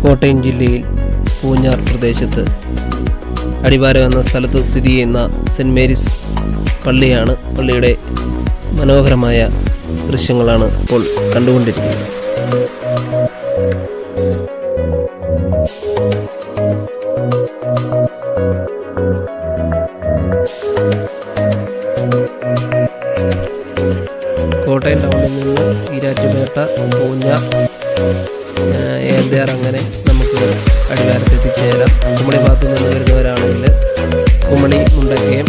കോട്ടയം ജില്ലയിൽ പൂഞ്ഞാർ പ്രദേശത്ത് അടിവാരം എന്ന സ്ഥലത്ത് സ്ഥിതി ചെയ്യുന്ന സെൻറ്റ് മേരീസ് പള്ളിയാണ്. പള്ളിയുടെ മനോഹരമായ ദൃശ്യങ്ങളാണ് ഇപ്പോൾ കണ്ടുകൊണ്ടിരിക്കുന്നത്. കോട്ടയം ടൗണിൽ നിന്ന് ഈരാറ്റുപേട്ട, പൂഞ്ഞാർ, ഏന്തിയാർ അങ്ങനെ നമുക്ക് അടിവാരത്ത് എത്തിച്ചേരാം. കുമളി ഭാഗത്തു നിന്ന് വരുന്നവരാണെങ്കിൽ കുമളി, മുണ്ടക്കയം,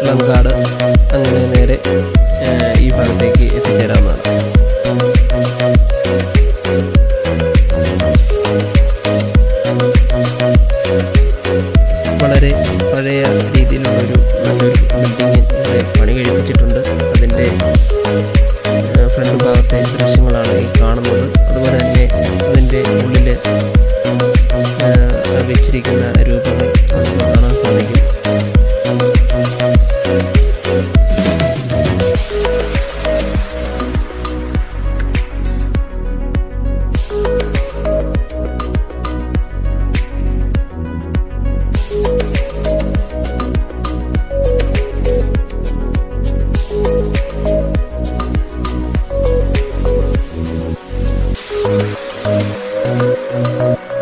ലങ്കാട് അങ്ങനെ നേരെ ഈ ഭാഗത്തേക്ക് എത്തിച്ചേരാവുന്നതാണ്. വളരെ പഴയ രീതിയിലുള്ളൊരു നല്ലൊരു ബിൽഡിങ് ഇവിടെ പണി കഴിപ്പിച്ചിട്ടുണ്ട്. അതിൻ്റെ ഫ്രണ്ട് ഭാഗത്തെ ദൃശ്യങ്ങളാണ് ഈ കാണുന്നത്. അതുപോലെ തന്നെ അതിൻ്റെ ഉള്ളിൽ വെച്ചിരിക്കുന്ന രൂപങ്ങൾ നമുക്ക് കാണാൻ സാധിക്കും.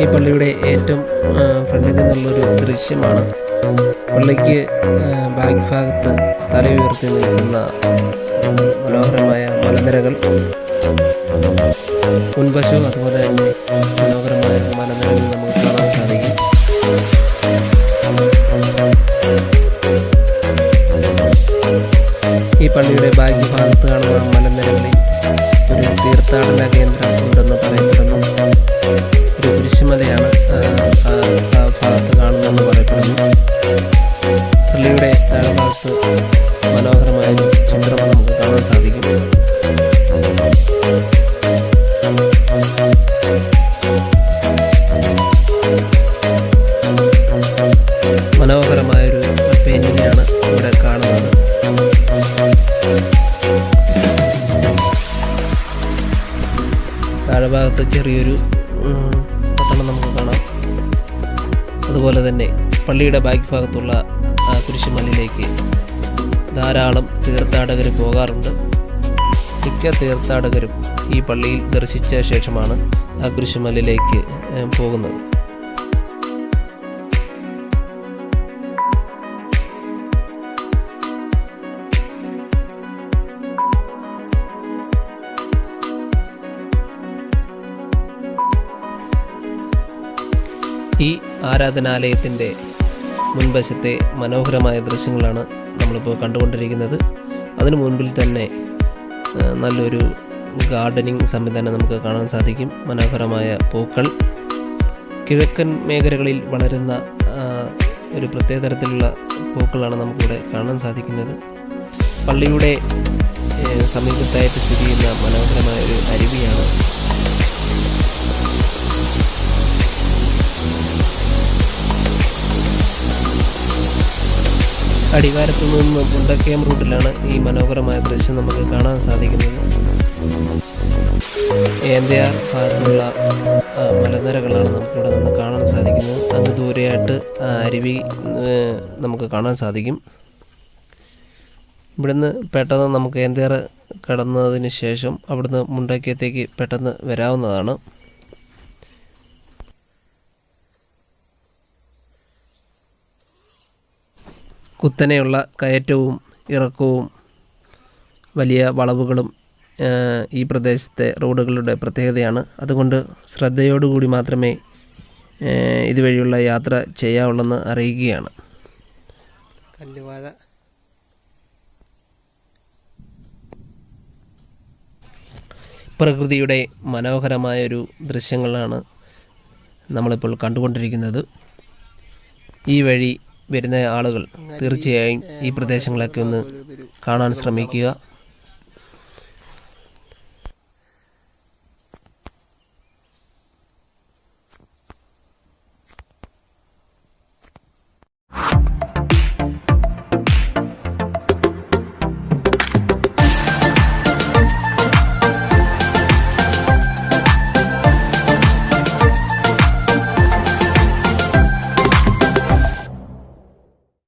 ഈ പള്ളിയുടെ ഏറ്റവും ഫ്രണ്ടിൽ നിന്നുള്ളൊരു ദൃശ്യമാണ്. പള്ളിക്ക് ബാക്ക് ഭാഗത്ത് തല ഉയർത്തി നിൽക്കുന്ന മനോഹരമായ മലനിരകൾ, മുൻവശവും അതുപോലെ തന്നെ മനോഹരമായ മലനിരകൾ നമുക്ക് കാണാൻ സാധിക്കും. ഈ പള്ളിയുടെ ബാക്ക് ഭാഗത്ത് കാണുന്ന മലനിരകളിൽ ഒരു തീർത്ഥാടന കേന്ദ്രം ഉണ്ടെന്ന് പറയപ്പെടുന്നു. ഒരു കുരിശുമലയാണ് ആ ഭാഗത്ത് കാണുന്നതെന്ന് പറയപ്പെടുന്നു. പള്ളിയുടെ താഴ്ഭാഗത്ത് മനോഹരമായൊരു ചിത്രം നമുക്ക് കാണാൻ സാധിക്കും. മനോഹരമായൊരു പെയിന്റിങ്ങാണ് ഇവിടെ കാണുന്നത്. താഴ്ഭാഗത്ത് ചെറിയൊരു പട്ടണം നമുക്ക് കാണാം. അതുപോലെ തന്നെ പള്ളിയുടെ ബാക്ക് ഭാഗത്തുള്ള ആ കുരിശുമലയിലേക്ക് ധാരാളം തീർത്ഥാടകർ പോകാറുണ്ട്. മിക്ക തീർത്ഥാടകരും ഈ പള്ളിയിൽ ദർശിച്ച ശേഷമാണ് ആ കുരിശുമലയിലേക്ക് പോകുന്നത്. ഈ ആരാധനാലയത്തിൻ്റെ മുൻവശത്തെ മനോഹരമായ ദൃശ്യങ്ങളാണ് നമ്മളിപ്പോൾ കണ്ടുകൊണ്ടിരിക്കുന്നത്. അതിനു മുൻപിൽ തന്നെ നല്ലൊരു ഗാർഡനിങ് സംവിധാനം നമുക്ക് കാണാൻ സാധിക്കും. മനോഹരമായ പൂക്കൾ, കിഴക്കൻ മേഖലകളിൽ വളരുന്ന ഒരു പ്രത്യേക തരത്തിലുള്ള പൂക്കളാണ് നമുക്കിവിടെ കാണാൻ സാധിക്കുന്നത്. പള്ളിയുടെ സമീപത്തായിട്ട് സ്ഥിതി ചെയ്യുന്ന മനോഹരമായ ഒരു അരുവിയാണ്. അടിവാരത്തു നിന്ന് മുണ്ടക്കയം റൂട്ടിലാണ് ഈ മനോഹരമായ ദൃശ്യം നമുക്ക് കാണാൻ സാധിക്കുന്നത്. ഏന്തിയാർ ഭാഗത്തുള്ള മലനിരകളാണ് നമുക്കിവിടെ നിന്ന് കാണാൻ സാധിക്കുന്നത്. അങ്ങ് ദൂരെയായിട്ട് അരുവി നമുക്ക് കാണാൻ സാധിക്കും. ഇവിടുന്ന് പെട്ടെന്ന് നമുക്ക് ഏന്തിയാർ കടന്നതിന് ശേഷം അവിടുന്ന് മുണ്ടക്കയത്തേക്ക് പെട്ടെന്ന് വരാവുന്നതാണ്. കുത്തനെയുള്ള കയറ്റവും ഇറക്കവും വലിയ വളവുകളും ഈ പ്രദേശത്തെ റോഡുകളുടെ പ്രത്യേകതയാണ്. അതുകൊണ്ട് ശ്രദ്ധയോടുകൂടി മാത്രമേ ഇതുവഴിയുള്ള യാത്ര ചെയ്യാവുള്ളെന്ന് അറിയിക്കുകയാണ്. കല്ലുവാഴ പ്രകൃതിയുടെ മനോഹരമായൊരു ദൃശ്യങ്ങളാണ് നമ്മളിപ്പോൾ കണ്ടുകൊണ്ടിരിക്കുന്നത്. ഈ വഴി വരുന്ന ആളുകൾ തീർച്ചയായും ഈ പ്രദേശങ്ങളൊക്കെ ഒന്ന് കാണാൻ ശ്രമിക്കുക.